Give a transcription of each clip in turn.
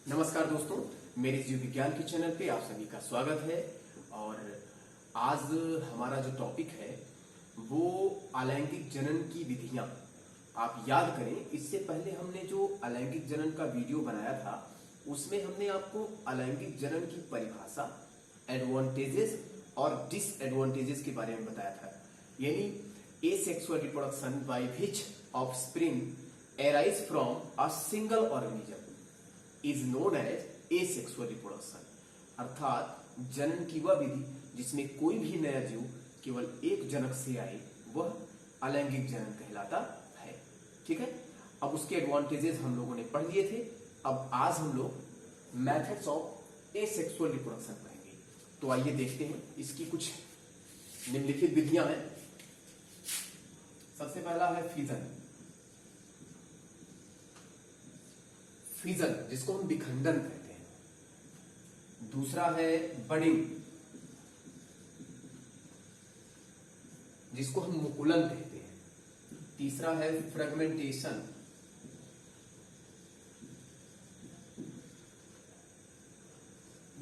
नमस्कार दोस्तों, मेरे जीव विज्ञान के चैनल पे आप सभी का स्वागत है। और आज हमारा जो टॉपिक है वो अलैंगिक जनन की विधियां। आप याद करें, इससे पहले हमने जो अलैंगिक जनन का वीडियो बनाया था उसमें हमने आपको अलैंगिक जनन की परिभाषा, एडवांटेजेस और डिसएडवांटेजेस के बारे में बताया था। यानी asexual reproduction by which offspring arise from a single organism is known as asexual reproduction। अर्थात जनन की वह विधि जिसमें कोई भी नया जीव केवल एक जनक से आए वह अलैंगिक जनन कहलाता है। ठीक है, अब उसके एडवांटेजेस हम लोगों ने पढ़ लिए थे। अब आज हम लोग मेथड्स ऑफ एसेक्सुअल रिप्रोडक्शन पढ़ेंगे। तो आइए देखते हैं, इसकी कुछ निम्नलिखित विधियां हैं। सबसे पहला है फिजन। फिजन जिसको हम विखंडन कहते हैं। दूसरा है बडिंग जिसको हम मुकुलन कहते हैं। तीसरा है फ्रेगमेंटेशन।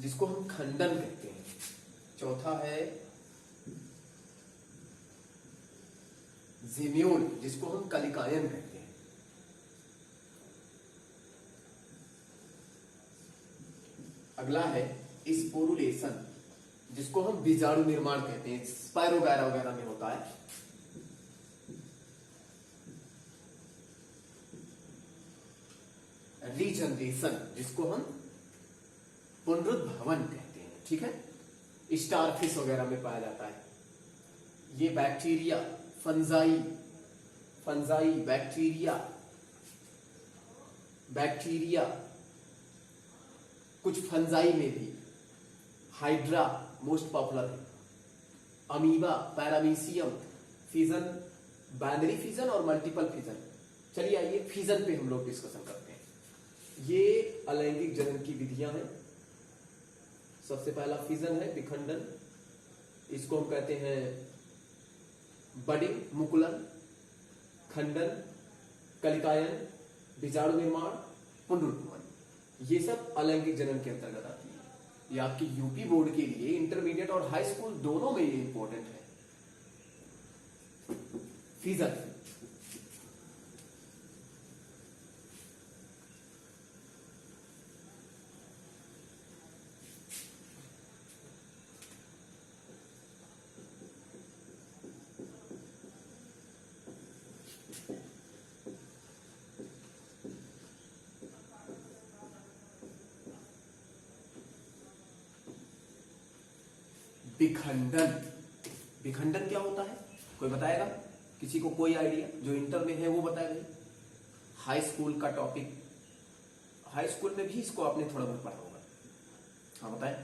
जिसको हम खंडन कहते हैं। चौथा है जिम्यूल जिसको हम कलिकायन कहते हैं। अगला है स्पोरुलेशन जिसको हम बीजाणु निर्माण कहते हैं, स्पायरोगैरा वगैरह में होता है। रीजनरेशन जिसको हम पुनरुद्भवन कहते हैं। ठीक है, स्टारफिश वगैरह में पाया जाता है। ये बैक्टीरिया, फंजाई बैक्टीरिया कुछ फंजाई में भी हाइड्रा मोस्ट पॉपुलर है। Amoeba, paramecium, fission, binary fission और मल्टीपल फिजन। चलिए आइए फिजन पे हम लोग डिस्कशन करते हैं। ये अलैंगिक जनन की विधियां हैं। सबसे पहला फिजन है विखंडन। इसको हम कहते हैं बडिंग मुकुलन, खंडन, कलिकायन, बीजाणु निर्माण, पुनरुत्थान। ये सब अलैंगिक जनन के अंतर्गत आती है। ये आपकी यूपी बोर्ड के लिए इंटरमीडिएट और हाई स्कूल दोनों में ये इंपॉर्टेंट है। फिजन विखंडन। विखंडन क्या होता है, कोई बताएगा? किसी को कोई आइडिया? जो इंटर में है वो बताएगा। हाई स्कूल का टॉपिक, हाई स्कूल में भी इसको आपने थोड़ा बहुत पढ़ा होगा। हाँ बताएं।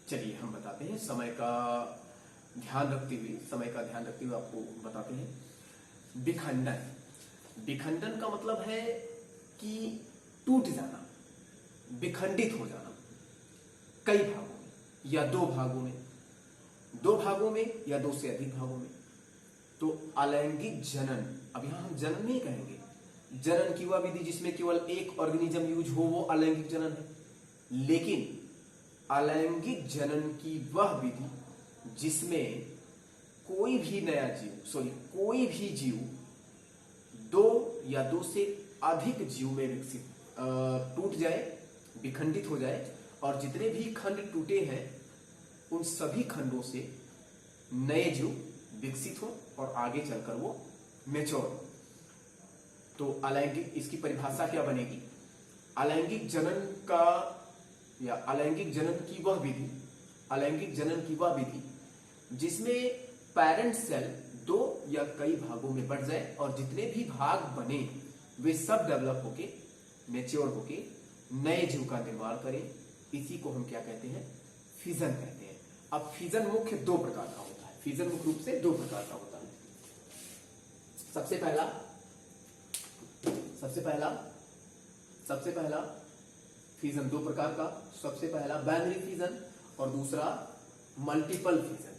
चलिए हम बताते हैं, समय का ध्यान रखते हुए आपको बताते हैं। विखंडन का मतलब है कि टूट जाना, विखंडित हो जाना कई भागों या दो भागों में या दो से अधिक भागों में। तो अलैंगिक जनन, अब यहां हम जनन नहीं कहेंगे, जनन की वह विधि जिसमें केवल एक ऑर्गेनिज्म यूज हो वो अलैंगिक जनन है। लेकिन अलैंगिक जनन की वह विधि जिसमें कोई भी जीव दो या दो से अधिक जीव में विकसित टूट जाए, विखंडित हो जाए, और जितने भी खंड टूटे हैं उन सभी खंडों से नए जीव विकसित हो और आगे चलकर वो मैच्योर हो। तो अलैंगिक, इसकी परिभाषा क्या बनेगी? अलैंगिक जनन की वह विधि जिसमें पेरेंट सेल दो या कई भागों में बढ़ जाए और जितने भी भाग बने वे सब डेवलप होके, मैच्योर होके नए जीव का निर्माण करें। इसी को हम क्या कहते हैं? फिजन कहते हैं। अब फिजन मुख्य दो प्रकार का होता है। फिजन मुख्य रूप से दो प्रकार का होता है। सबसे पहला फिजन दो प्रकार का। सबसे पहला बाइनरी फिजन और दूसरा मल्टीपल फिजन।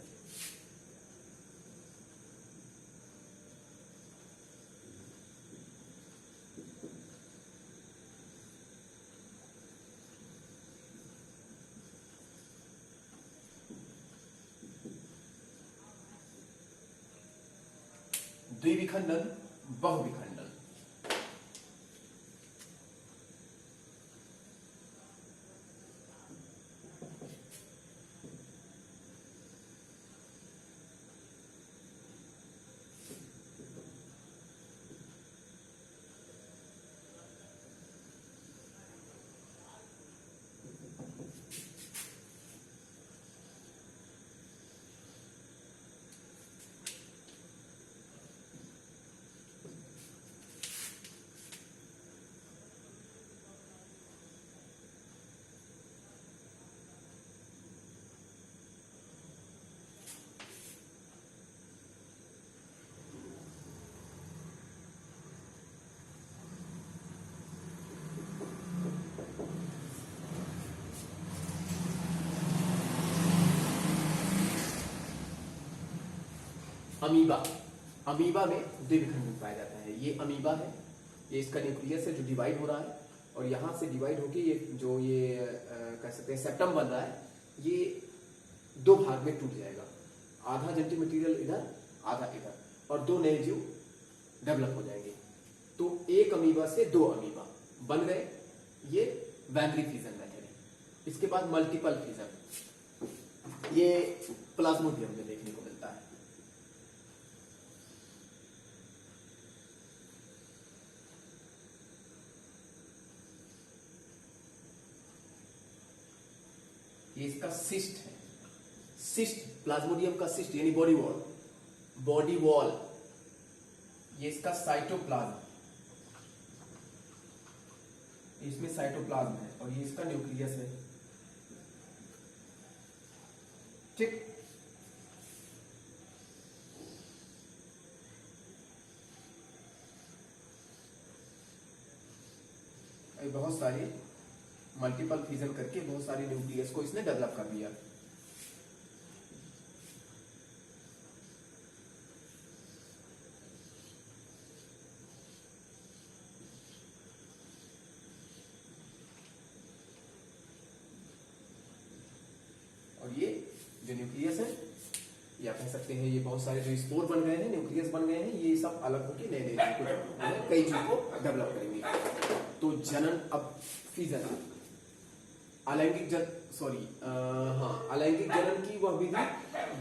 द्विविखंडन, बहुविखंडन। अमीबा, अमीबा में द्विविखंडन पाया जाता है। ये अमीबा है, ये इसका न्यूक्लियस है जो डिवाइड हो रहा है, और यहां से डिवाइड होके ये जो ये कह सकते हैं सेप्टम बन रहा है, ये दो भाग में टूट जाएगा, आधा जेनेटिक मटेरियल इधर, आधा इधर, और दो नए जीव डेवलप हो जाएंगे। तो एक अमीबा से दो अमीबा बन गए, ये बाइनरी फिजन मेथड है। इसके बाद मल्टीपल फिजन, ये प्लाज्मोडियम में देखने को मिलता है। ये इसका सिस्ट है, सिस्ट, प्लाज्मोडियम का सिस्ट यानी बॉडी वॉल, बॉडी वॉल। ये इसका साइटोप्लाज्म, इसमें साइटोप्लाज्म है, और ये इसका न्यूक्लियस है। ठीक, बहुत सारे मल्टीपल फ्यूजन करके बहुत सारे न्यूक्लियस को इसने डेवलप कर दिया। और ये जो न्यूक्लियस है, या कह सकते हैं ये बहुत सारे जो स्पोर बन गए हैं, न्यूक्लियस बन गए हैं, ये सब अलग होकर नए नए जीव को, कई जीव को डेवलप करेंगे। तो जनन, अब फ्यूजन, अलैंगिक अलैंगिक जनन की वह विधि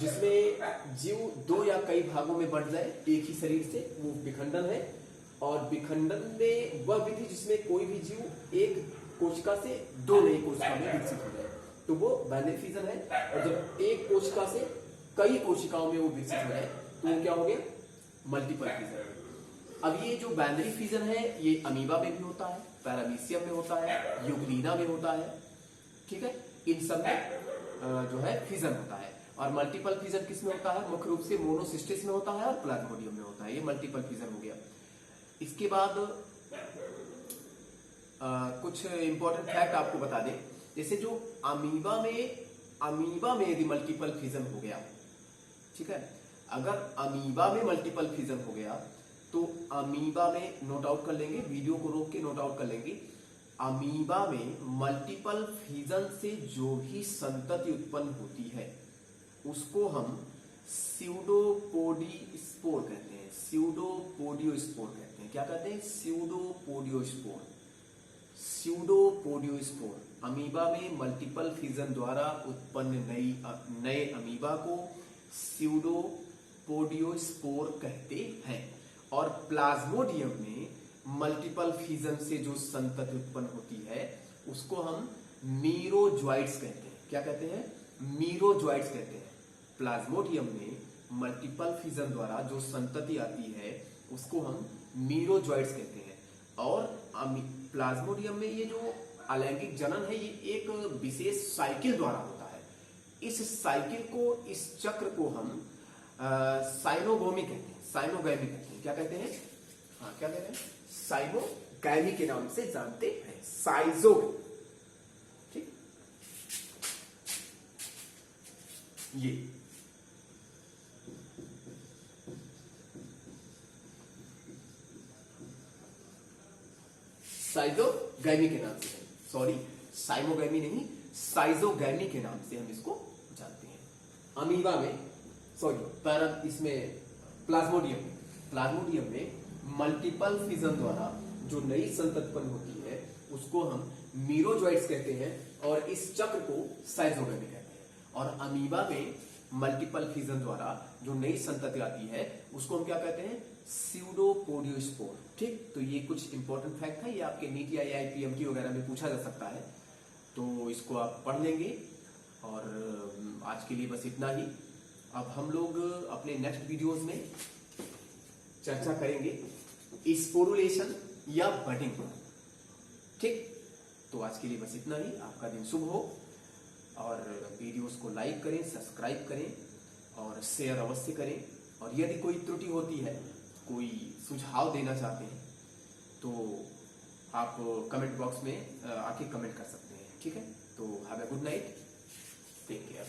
जिसमें जीव दो या कई भागों में बढ़ जाए एक ही शरीर से, वो विखंडन है। और विखंडन में वह विधि जिसमें कोई भी जीव एक कोशिका से दो नई कोशिका में विकसित हो जाए, तो वो बाइनरी फिजन है। और जब एक कोशिका से कई कोशिकाओं में वो विकसित हो जाए तो वो क्या हो गया, मल्टीपल फिजन। अब ये जो बाइनरी फिजन है ये अमीबा में भी होता है, पैरामीशियम में होता है, यूग्लिना में होता है, ठीक है, इन सब में जो है फिजन होता है। और मल्टीपल फिजन किस में होता है, मुख्य रूप से मोनोसिस्टिस में होता है और प्लाज्मोडियम में होता है। ये मल्टीपल फिजन हो गया। इसके बाद कुछ इंपॉर्टेंट फैक्ट आपको बता दें, जैसे जो अमीबा में यदि मल्टीपल फिजन हो गया, ठीक है, अगर अमीबा में मल्टीपल फिजन हो गया तो अमीबा में, नोट आउट कर लेंगे, वीडियो को रोक के नोट आउट कर लेंगे, अमीबा में मल्टीपल फिजन से जो भी संतति उत्पन्न होती है उसको हम स्यूडोपोडियोस्पोर कहते हैं। स्यूडोपोडियोस्पोर कहते हैं। क्या कहते हैं, स्यूडोपोडियोस्पोर। स्यूडोपोडियोस्पोर, अमीबा में मल्टीपल फिजन द्वारा उत्पन्न नए अमीबा को स्यूडोपोडियोस्पोर कहते हैं। और प्लाज्मोडियम में मल्टीपल फिजन से जो संतति उत्पन्न होती है उसको हम मीरोजॉइट्स कहते हैं। क्या कहते हैं, मीरोजॉइट्स कहते हैं। प्लाज्मोडियम में मल्टीपल फिजन द्वारा जो संतति आती है उसको हम मीरोजॉइट्स कहते हैं। और प्लाज्मोडियम में ये जो अलैंगिक जनन है ये एक विशेष साइकिल द्वारा होता है। इस साइकिल को, इस चक्र को हम साइनोगोमी कहते हैं, साइनोगैमी कहते हैं। क्या कहते हैं, हाँ क्या कहते हैं, साइनोगैमी के नाम से जानते हैं, साइजोगैमी। ठीक, ये साइजोगैमी के नाम से, सॉरी साइमोगैमी नहीं, साइजोगैमी के नाम से हम इसको जानते हैं। अमीबा में, सॉरी इसमें प्लाज्मोडियम में प्लाज्मोडियम में मल्टीपल फिजन द्वारा जो नई संतति उत्पन्न होती है उसको हम मीरोजॉइट्स कहते हैं और इस चक्र को साइजोगमी कहते हैं। और अमीबा में मल्टीपल फिजन द्वारा जो नई संतति आती है उसको हम क्या कहते हैं, स्यूडोपोडियोस्पोर। ठीक, तो ये कुछ इंपॉर्टेंट फैक्ट है, ये आपके नीट या आईपीएमकी वगैरह में पूछा जा सकता है, तो इसको आप पढ़ लेंगे। और आज के लिए बस इतना ही। अब हम लोग अपने नेक्स्ट वीडियोस में चर्चा करेंगे स्पोरुलेशन या बडिंग। ठीक, तो आज के लिए बस इतना ही। आपका दिन शुभ हो और वीडियोस को लाइक करें, सब्सक्राइब करें और शेयर अवश्य करें। और यदि कोई त्रुटि होती है, कोई सुझाव देना चाहते हैं तो आप कमेंट बॉक्स में आके कमेंट कर सकते हैं। ठीक है, तो have a good night, take care.